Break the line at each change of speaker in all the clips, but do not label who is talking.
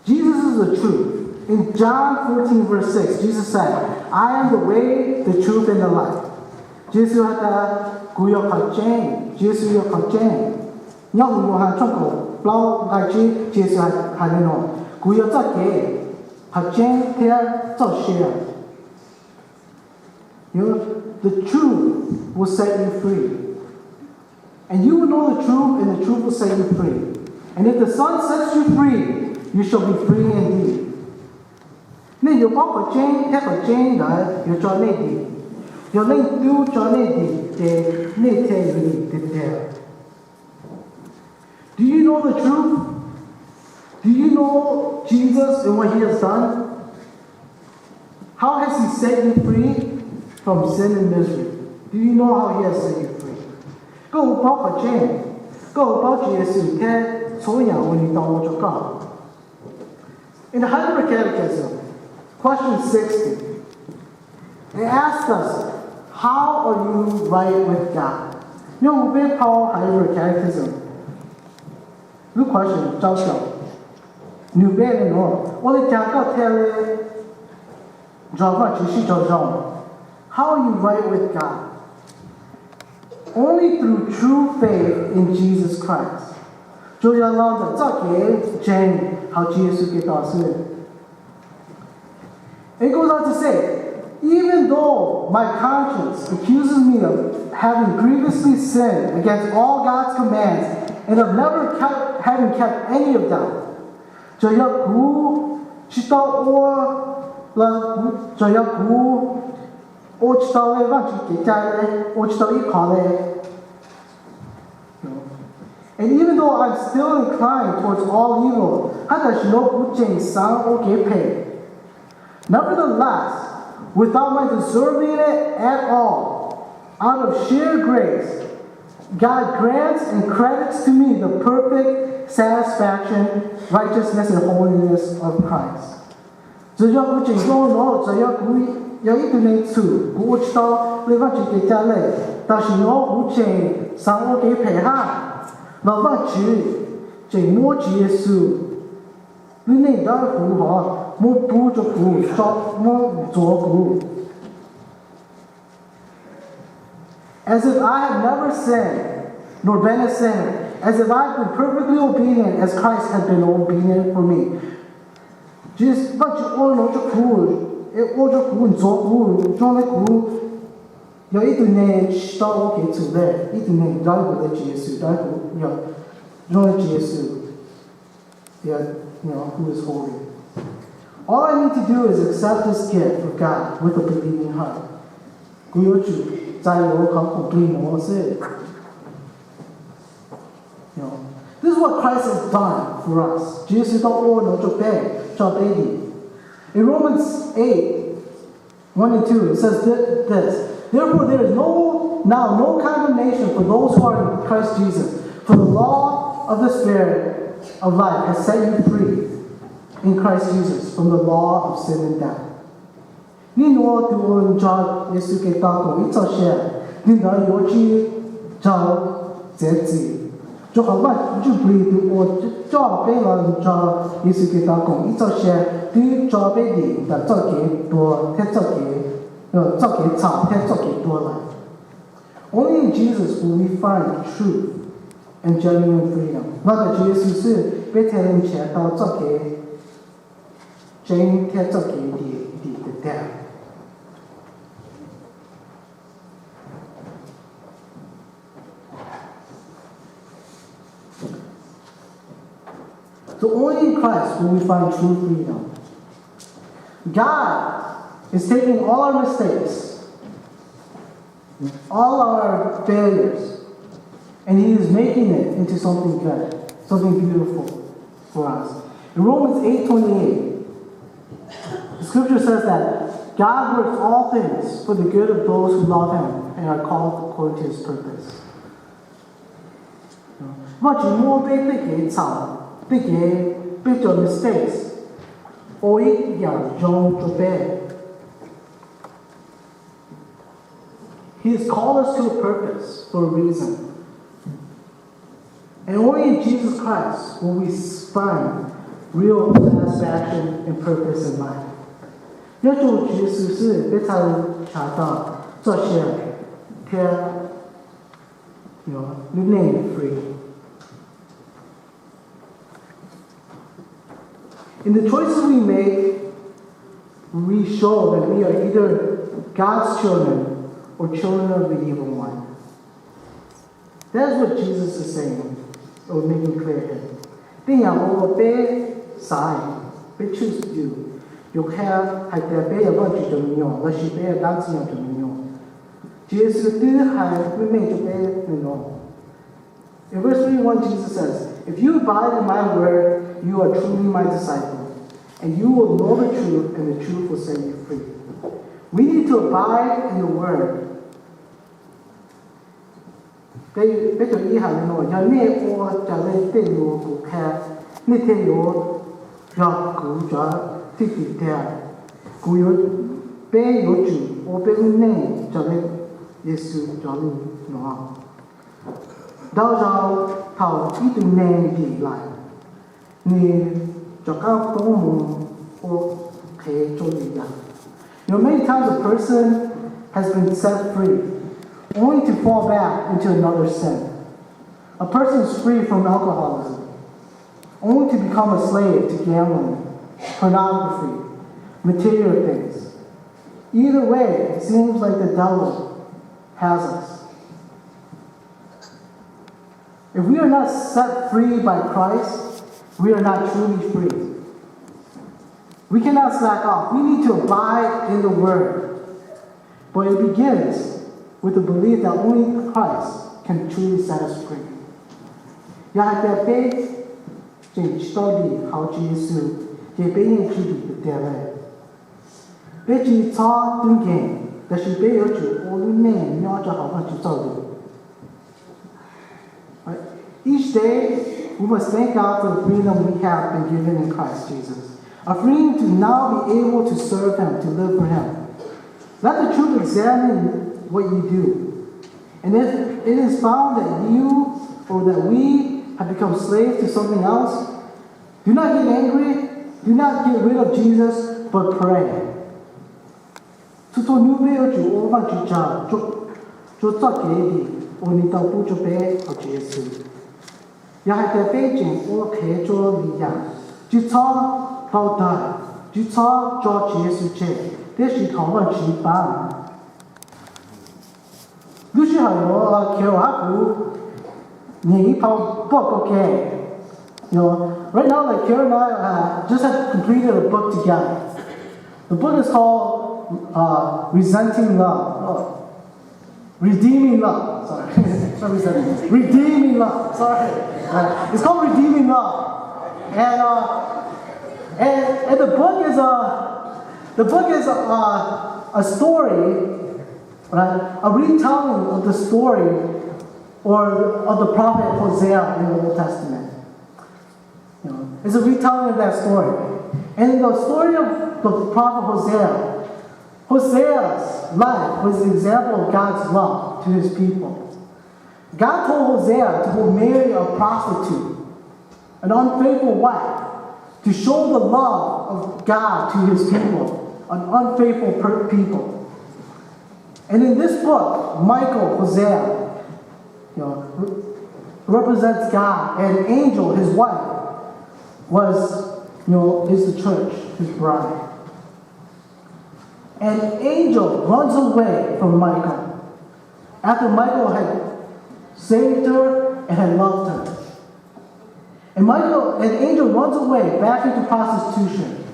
Jesus is the truth. In John 14, verse 6, Jesus said, I am the way, the truth, and the life. Jesus the truth will set you free. And you will know the truth, and the truth will set you free. And if the Son sets you free, you shall be free indeed. Nên yêu bảo của trên, theo của trên là yêu cho nên đi, yêu nên yêu cho nên đi để nên theo đi để theo. Do you know the truth? Do you know Jesus and what He has done? How has He set you free from sin and misery? Do you know how He has set you free? Câu bảo của trên, câu bảo Chúa Giêsu theo số nhà của你当我做告。In the Heidelberg Catechism, question 60, it asks us, how are you right with God? Yung biết Paul Heidelberg Catechism. Good question, 招小。你biết nó,我哋講到聽咧，做法只是做種。How are you right with God? Only through true faith in Jesus Christ. 就要讓人照給真，好耶穌嘅導師。It goes on to say, even though my conscience accuses me of having grievously sinned against all God's commands and of never having kept any of them, 只要苦知道我知道咧，忘記給家咧，我知道依靠咧。And even though I'm still inclined towards all evil, 但是我不經常我給配。Nevertheless, without my deserving it at all, out of sheer grace, God grants and credits to me the perfect satisfaction, righteousness, and holiness of Christ. 只要不經過我，只要不有一點點處，我知道你忘記給家裏，但是我不經常我給配下，我忘記經摸耶穌，你內在符合。As if I had never sinned, nor been a sinner, as if I had been perfectly obedient as Christ had been obedient for me. Just but you all know the cool, it all the cool, so cool, John cool. You eat the name, start walking to there, eat the name, die with the Jesus, die with John Jesus, who is holy. All I need to do is accept this gift of God with a believing heart. This is what Christ has done for us. Jesus in Romans 8, 1 and 2, it says this. Therefore there is now no condemnation for those who are in Christ Jesus. For the law of the Spirit of life has set you free in Christ Jesus from the law of sin and death. Ni no tu on cha Yesu ke ta ko I cha she ni da yo chi cha zhe zi jo ha ba ju bli tu o cha pe la cha Yesu ke ta ko I cha she tu cha pe di da cha ke duo te cha ke cha te cha ke duo la. Only in Jesus will we find truth and genuine freedom. 那个主耶稣是被天人前到这给真天这给的的。So only in Christ will we find true freedom. God is taking all our mistakes, all our failures, and He is making it into something good, something beautiful for us. In Romans 8:28, the scripture says that God works all things for the good of those who love Him and are called according to His purpose. 我只摸被给吵，被做 mistakes， 我一样用做背。He has called us to a purpose for a reason. And only in Jesus Christ will we find real satisfaction and purpose in life. 要主耶稣是非常查到这些天remain free. In the choices we make, we show that we are either God's children or children of the evil one. That's what Jesus is saying, or making clear here. Then you will be side, we choose to do. You have had the bay of what you don't know, let you bear dancing of the know. Jesus did have remain to bear the know. In verse 31, Jesus says, if you abide in my word, you are truly my disciple, and you will know the truth, and the truth will set you free. We need to abide in the word. 俾條醫行咯，有咩我就咧啲我顧客，呢啲我入顧咗啲啲啲，顧有俾有住，我俾呢就咧耶穌咗呢我，到咗頭呢段呢啲嚟，你就交公務我企做嘢人。Many times a person has been set free, only to fall back into another sin. A person is free from alcoholism, only to become a slave to gambling, pornography, material things. Either way, it seems like the devil has us. If we are not set free by Christ, we are not truly free. We cannot slack off. We need to abide in the Word. But it begins with the belief that only Christ can truly set us free. 也係特別正多啲好主耶穌，也俾人處理嘅地位。俾住錯斷見，但是俾有住我哋咩樣就好去做到。Each day, we must thank God for the freedom we have been given in Christ Jesus. A freedom to now be able to serve Him, to live for Him. Let the truth examine what you do. And if it is found that you or that we have become slaves to something else, do not get angry, do not get rid of Jesus, but pray. 做做new way 要做我們做做做嘅嘢，我哋到不做俾我做嘢事。又係嘅背景，我企做理人，做錯到底，做錯做嘢事情，這是同我舉辦。於是係我叫阿父，你跑報嘅。Right now, like Kara and I just had completed a book together. The book is called Resenting Love. Redeeming Love. Sorry. Not resenting. Redeeming Love. Sorry. It's called Redeeming Love. And the book is a story, right? A retelling of the story or of the prophet Hosea in the Old Testament. It's a retelling of that story. And in the story of the prophet Hosea, Hosea's life was an example of God's love to his people. God told Hosea to go marry a prostitute, an unfaithful wife, to show the love of God to his people, an unfaithful people. And in this book, Michael, Hosea, represents God, and Angel, his wife, is the church, his bride. And Angel runs away from Michael after Michael had saved her and had loved her. And Angel runs away back into prostitution.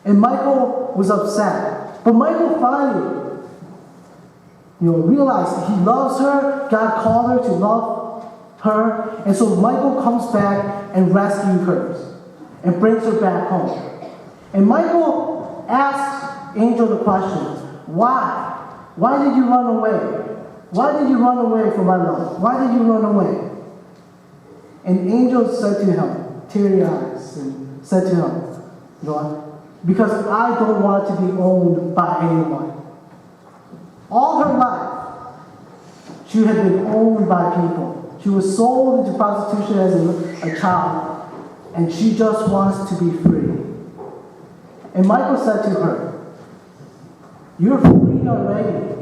And Michael was upset. But Michael finally, realized that he loves her. God called her to love her. And so Michael comes back and rescues her and brings her back home. And Michael asks Angel the question, why? Why did you run away? Why did you run away from my love? Why did you run away? And Angel said to him, teary eyes, and said to him, because I don't want to be owned by anyone. All her life, she had been owned by people. She was sold into prostitution as a child, and she just wants to be free. And Michael said to her, "You're free already.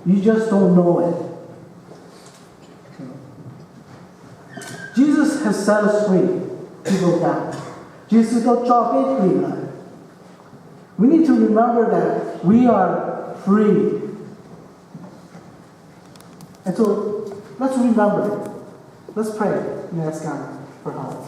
You just don't know it." Jesus has set us free. People down. Jesus都召被free了. We need to remember that we are free. And so, let's remember. Let's pray and ask God for help.